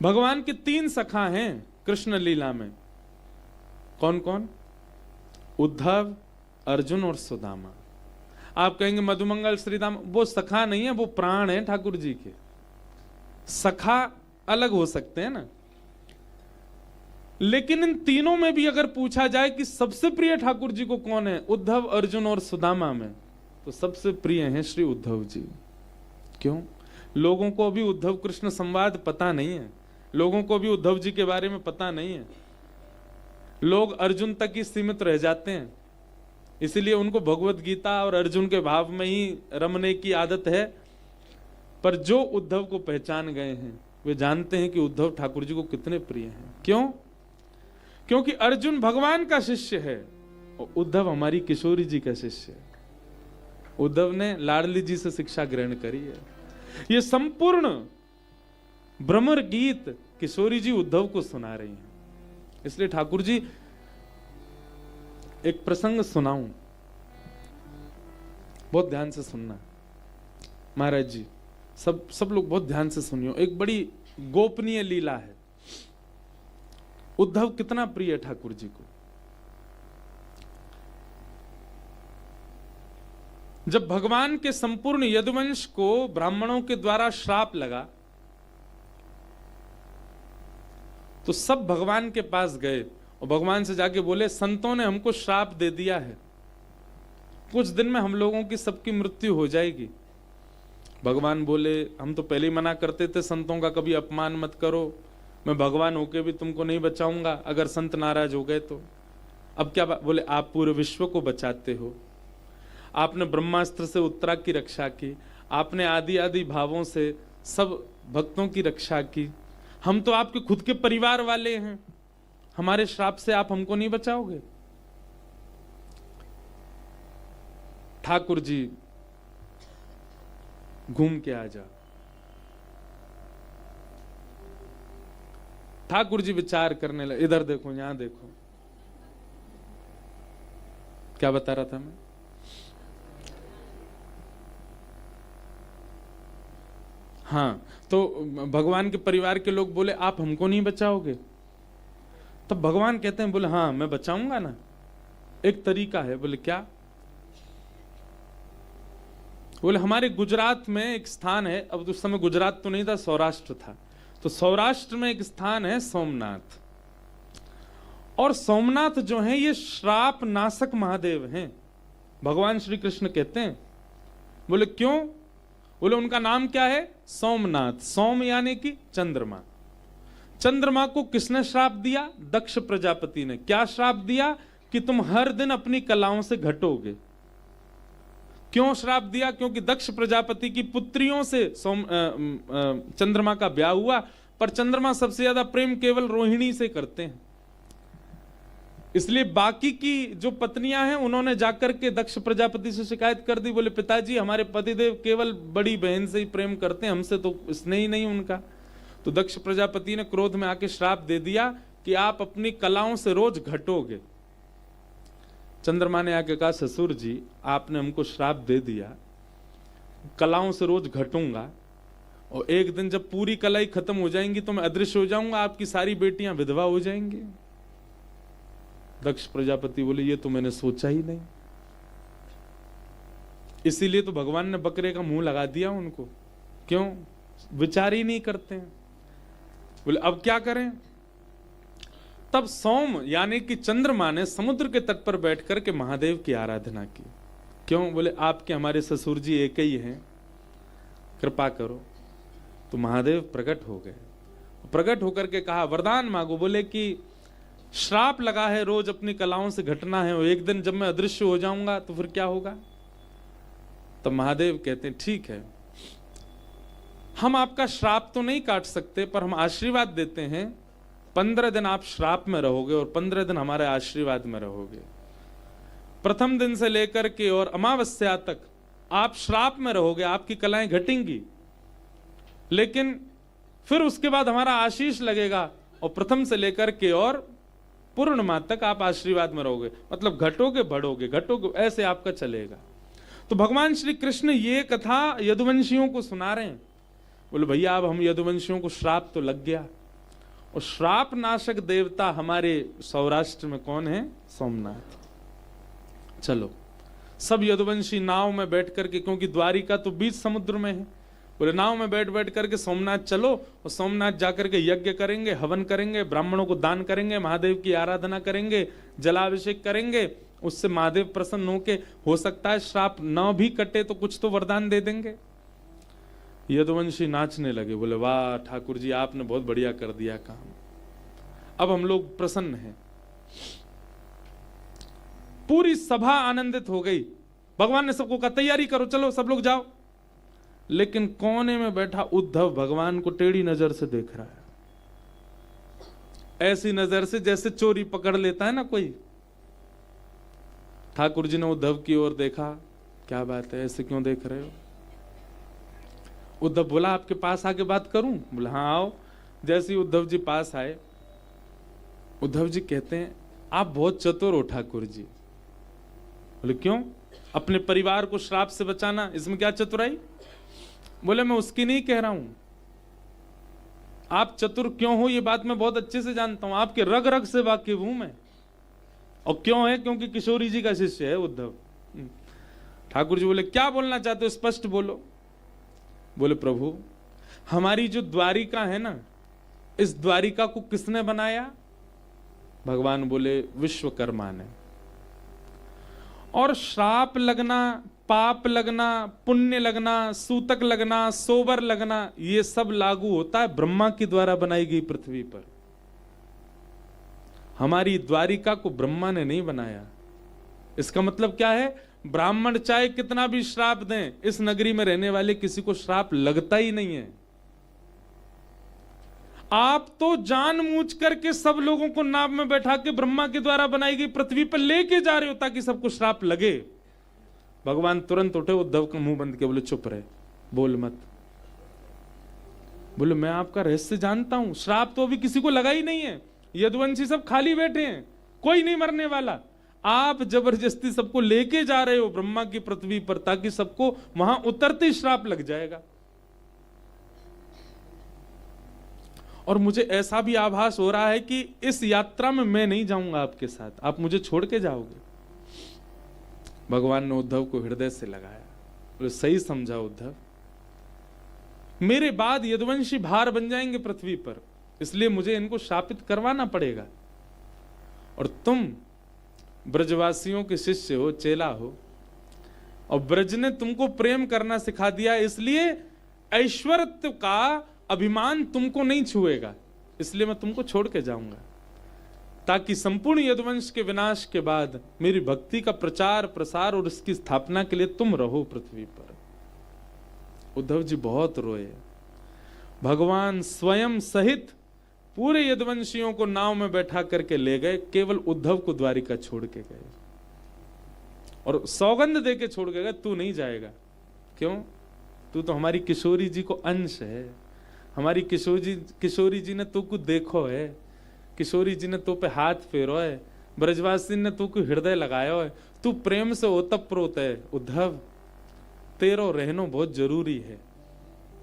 भगवान के 3 सखा हैं कृष्ण लीला में। कौन कौन? उद्धव, अर्जुन और सुदामा। आप कहेंगे मधुमंगल, श्रीदाम, वो सखा नहीं है, वो प्राण है ठाकुर जी के। सखा अलग हो सकते हैं ना, लेकिन इन तीनों में भी अगर पूछा जाए कि सबसे प्रिय ठाकुर जी को कौन है, उद्धव, अर्जुन और सुदामा में, तो सबसे प्रिय हैं श्री उद्धव जी। क्यों? लोगों को अभी उद्धव कृष्ण संवाद पता नहीं है, लोगों को भी उद्धव जी के बारे में पता नहीं है। लोग अर्जुन तक ही सीमित रह जाते हैं, इसीलिए उनको भगवत गीता और अर्जुन के भाव में ही रमने की आदत है। पर जो उद्धव को पहचान गए हैं वे जानते हैं कि उद्धव ठाकुर जी को कितने प्रिय हैं। क्यों? क्योंकि अर्जुन भगवान का शिष्य है और उद्धव हमारी किशोरी जी का शिष्य है। उद्धव ने लाडली जी से शिक्षा ग्रहण करी है। ये संपूर्ण भ्रमर गीत किशोरी जी उद्धव को सुना रही हैं। इसलिए ठाकुर जी, एक प्रसंग सुनाऊं, बहुत ध्यान से सुनना महाराज जी, सब लोग बहुत ध्यान से सुनियो। एक बड़ी गोपनीय लीला है। उद्धव कितना प्रिय है ठाकुर जी को। जब भगवान के संपूर्ण यदुवंश को ब्राह्मणों के द्वारा श्राप लगा तो सब भगवान के पास गए और भगवान से जाके बोले, संतों ने हमको श्राप दे दिया है, कुछ दिन में हम लोगों की सबकी मृत्यु हो जाएगी। भगवान बोले, हम तो पहले ही मना करते थे संतों का कभी अपमान मत करो, मैं भगवान होके भी तुमको नहीं बचाऊंगा अगर संत नाराज हो गए तो। अब क्या बोले, आप पूरे विश्व को बचाते हो, आपने ब्रह्मास्त्र से उत्तरा की रक्षा की, आपने आदि आदि भावों से सब भक्तों की रक्षा की, हम तो आपके खुद के परिवार वाले हैं, हमारे श्राप से आप हमको नहीं बचाओगे? ठाकुर जी घूम के आ जा। ठाकुर जी विचार करने लगे, इधर देखो, यहां देखो, क्या बता रहा था मैं? हाँ, तो भगवान के परिवार के लोग बोले, आप हमको नहीं बचाओगे? तब भगवान कहते हैं, बोले हाँ मैं बचाऊंगा ना, एक तरीका है। बोले क्या? बोले हमारे गुजरात में एक स्थान है, अब उस समय गुजरात तो नहीं था, सौराष्ट्र था, तो सौराष्ट्र में एक स्थान है सोमनाथ, और सोमनाथ जो है ये श्राप नाशक महादेव हैं, भगवान श्री कृष्ण कहते हैं। बोले क्यों? बोले उनका नाम क्या है? सोमनाथ। सोम यानी कि चंद्रमा। चंद्रमा को किसने श्राप दिया? दक्ष प्रजापति ने। क्या श्राप दिया? कि तुम हर दिन अपनी कलाओं से घटोगे। क्यों श्राप दिया? क्योंकि दक्ष प्रजापति की पुत्रियों से चंद्रमा का ब्याह हुआ, पर चंद्रमा सबसे ज्यादा प्रेम केवल रोहिणी से करते हैं, इसलिए बाकी की जो पत्नियां हैं उन्होंने जाकर के दक्ष प्रजापति से शिकायत कर दी। बोले पिताजी हमारे पतिदेव केवल बड़ी बहन से ही प्रेम करते हैं, हमसे तो स्नेह ही नहीं उनका। तो दक्ष प्रजापति ने क्रोध में आके श्राप दे दिया कि आप अपनी कलाओं से रोज घटोगे। चंद्रमा ने आके कहा, ससुर जी आपने हमको श्राप दे दिया, कलाओं से रोज घटूंगा, और एक दिन जब पूरी कलाई खत्म हो जाएंगी तो मैं अदृश्य हो जाऊंगा, आपकी सारी बेटियां विधवा हो जाएंगी। दक्ष प्रजापति बोले ये तो मैंने सोचा ही नहीं, इसीलिए तो भगवान ने बकरे का मुंह लगा दिया उनको। क्यों? विचार ही नहीं करते हैं। बोले अब क्या करें? तब सोम यानी कि चंद्रमा ने समुद्र के तट पर बैठ करके महादेव की आराधना की। क्यों? बोले आपके हमारे ससुर जी एक ही हैं, कृपा करो। तो महादेव प्रकट हो गए, प्रकट होकर के कहा वरदान मांगो। बोले कि श्राप लगा है रोज अपनी कलाओं से घटना है, और एक दिन जब मैं अदृश्य हो जाऊंगा तो फिर क्या होगा? तब महादेव कहते हैं ठीक है, हम आपका श्राप तो नहीं काट सकते, पर हम आशीर्वाद देते हैं, 15 दिन आप श्राप में रहोगे और 15 दिन हमारे आशीर्वाद में रहोगे। प्रथम दिन से लेकर के और अमावस्या तक आप श्राप में रहोगे, आपकी कलाएं घटेंगी, लेकिन फिर उसके बाद हमारा आशीष लगेगा, और प्रथम से लेकर के और पूर्णिमा तक आप आशीर्वाद में रहोगे। मतलब घटोगे बढ़ोगे, घटोगे, ऐसे आपका चलेगा। तो भगवान श्री कृष्ण ये कथा यदुवंशियों को सुना रहे हैं। बोले भैया अब हम यदुवंशियों को श्राप तो लग गया, और श्राप नाशक देवता हमारे सौराष्ट्र में कौन है? सोमनाथ। चलो सब यदुवंशी नाव में बैठ करके, क्योंकि द्वारिका तो बीच समुद्र में है, बोले नाव में बैठ बैठ करके सोमनाथ चलो, और सोमनाथ जाकर के यज्ञ करेंगे, हवन करेंगे, ब्राह्मणों को दान करेंगे, महादेव की आराधना करेंगे, जलाभिषेक करेंगे, उससे महादेव प्रसन्न होके हो सकता है श्राप न भी कटे तो कुछ तो वरदान दे देंगे। यदुवंशी नाचने लगे, बोले वाह ठाकुर जी आपने बहुत बढ़िया कर दिया काम, अब हम लोग प्रसन्न हैं। पूरी सभा आनंदित हो गई। भगवान ने सबको कहा तैयारी करो, चलो सब लोग जाओ। लेकिन कोने में बैठा उद्धव भगवान को टेढ़ी नजर से देख रहा है, ऐसी नजर से जैसे चोरी पकड़ लेता है ना कोई। ठाकुर जी ने उद्धव की ओर देखा, क्या बात है ऐसे क्यों देख रहे हो? उद्धव बोला आपके पास आके बात करूं? बोला हाँ आओ। जैसे ही उद्धव जी पास आए, उद्धव जी कहते हैं आप बहुत चतुर हो ठाकुर जी। बोले क्यों? अपने परिवार को श्राप से बचाना, इसमें क्या चतुराई? बोले मैं उसकी नहीं कह रहा हूं, आप चतुर क्यों हो ये बात मैं बहुत अच्छे से जानता हूं, आपके रग रग से वाकिफ हूं मैं। और क्यों है? क्योंकि किशोरी जी का शिष्य है उद्धव। ठाकुर जी बोले क्या बोलना चाहते हो, स्पष्ट बोलो। बोले प्रभु हमारी जो द्वारिका है ना, इस द्वारिका को किसने बनाया? भगवान बोले विश्वकर्मा ने। और श्राप लगना, पाप लगना, पुण्य लगना, सूतक लगना, सोबर लगना, ये सब लागू होता है ब्रह्मा के द्वारा बनाई गई पृथ्वी पर। हमारी द्वारिका को ब्रह्मा ने नहीं बनाया। इसका मतलब क्या है? ब्राह्मण चाहे कितना भी श्राप दें, इस नगरी में रहने वाले किसी को श्राप लगता ही नहीं है। आप तो जानबूझ करके सब लोगों को नाव में बैठा के ब्रह्मा के द्वारा बनाई गई पृथ्वी पर लेके जा रहे हो ताकि सबको श्राप लगे। भगवान तुरंत उठे, उद्धव का मुंह बंद के बोले चुप रहे, बोल मत। बोले मैं आपका रहस्य जानता हूं, श्राप तो अभी किसी को लगा ही नहीं है, यदुवंशी सब खाली बैठे हैं, कोई नहीं मरने वाला। आप जबरदस्ती सबको लेके जा रहे हो ब्रह्मा की पृथ्वी पर ताकि सबको वहां उतरते ही श्राप लग जाएगा। और मुझे ऐसा भी आभास हो रहा है कि इस यात्रा में मैं नहीं जाऊंगा आपके साथ, आप मुझे छोड़ के जाओगे। भगवान ने उद्धव को हृदय से लगाया, बोले सही समझा उद्धव, मेरे बाद यदुवंशी भार बन जाएंगे पृथ्वी पर, इसलिए मुझे इनको शापित करवाना पड़ेगा। और तुम ब्रजवासियों के शिष्य हो, चेला हो, और ब्रज ने तुमको प्रेम करना सिखा दिया, इसलिए ऐश्वर्य का अभिमान तुमको नहीं छुएगा, इसलिए मैं तुमको छोड़ के जाऊंगा ताकि संपूर्ण यदुवंश के विनाश के बाद मेरी भक्ति का प्रचार प्रसार और उसकी स्थापना के लिए तुम रहो पृथ्वी पर। उद्धव जी बहुत रोए। भगवान स्वयं सहित पूरे यदुवंशियों को नाव में बैठा करके ले गए, केवल उद्धव को द्वारिका छोड़ के गए और सौगंध दे के छोड़ के गए, तू नहीं जाएगा। क्यों? तू तो हमारी किशोरी जी को अंश है, हमारी किशोरी जी ने तू को देखो है, किशोरी जी ने तो पे हाथ फेरो है, ब्रजवासी ने तू को हृदय लगायो है, तू प्रेम से ओतप्रोत है। उद्धव तेरो रहनो बहुत जरूरी है।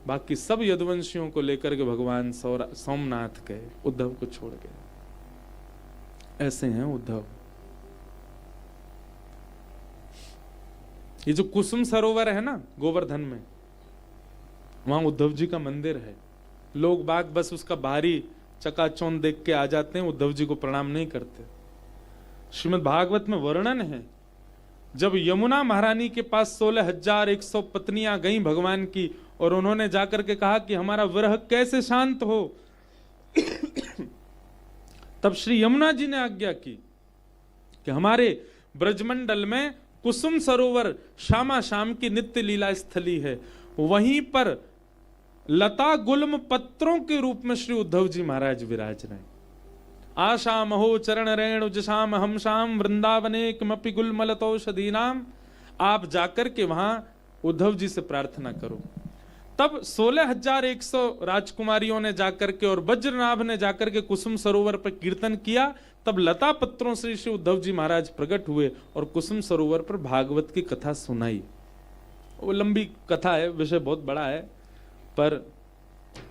बाकी सब यदुवंशियों को लेकर के भगवान सोमनाथ गए, उद्धव को छोड़ गए। ऐसे हैं उद्धव। ये जो कुसुम सरोवर है ना गोवर्धन में, वहां उद्धव जी का मंदिर है। लोग बाग बस उसका बाहरी चकाचौंध देख के आ जाते हैं, उद्धव जी को प्रणाम नहीं करते। श्रीमद् भागवत में वर्णन है, जब यमुना महारानी के पास 16,100 पत्नियां गईं भगवान की, और उन्होंने जाकर के कहा कि हमारा विरह कैसे शांत हो, तब श्री यमुना जी ने आज्ञा की कि हमारे ब्रजमंडल में कुसुम सरोवर श्यामा श्याम की नित्य लीला स्थली है, वहीं पर लता गुल्म पत्रों के रूप में श्री उद्धव जी महाराज विराज रहे। आशाम हो चरण रेणु जशाम हम शाम वृंदावने किमपि गुलमलतौषधीनाम। आप जाकर के वहां उद्धव जी से प्रार्थना करो। तब 16,100 राजकुमारियों ने जाकर के और वज्रनाभ ने जाकर के कुसुम सरोवर पर कीर्तन किया। तब लता पत्रों से श्री उद्धव जी महाराज प्रकट हुए और कुसुम सरोवर पर भागवत की कथा सुनाई। वो लंबी कथा है, विषय बहुत बड़ा है, पर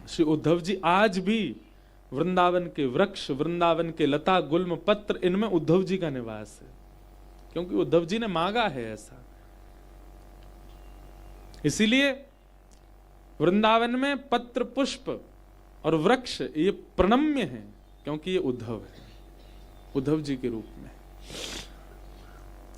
श्री उद्धव जी आज भी वृंदावन के वृक्ष, वृंदावन के लता गुल्म पत्र, इनमें उद्धव जी का निवास है, क्योंकि उद्धव जी ने मांगा है ऐसा। इसीलिए वृंदावन में पत्र पुष्प और वृक्ष ये प्रणम्य हैं, क्योंकि ये उद्धव है, उद्धव जी के रूप में।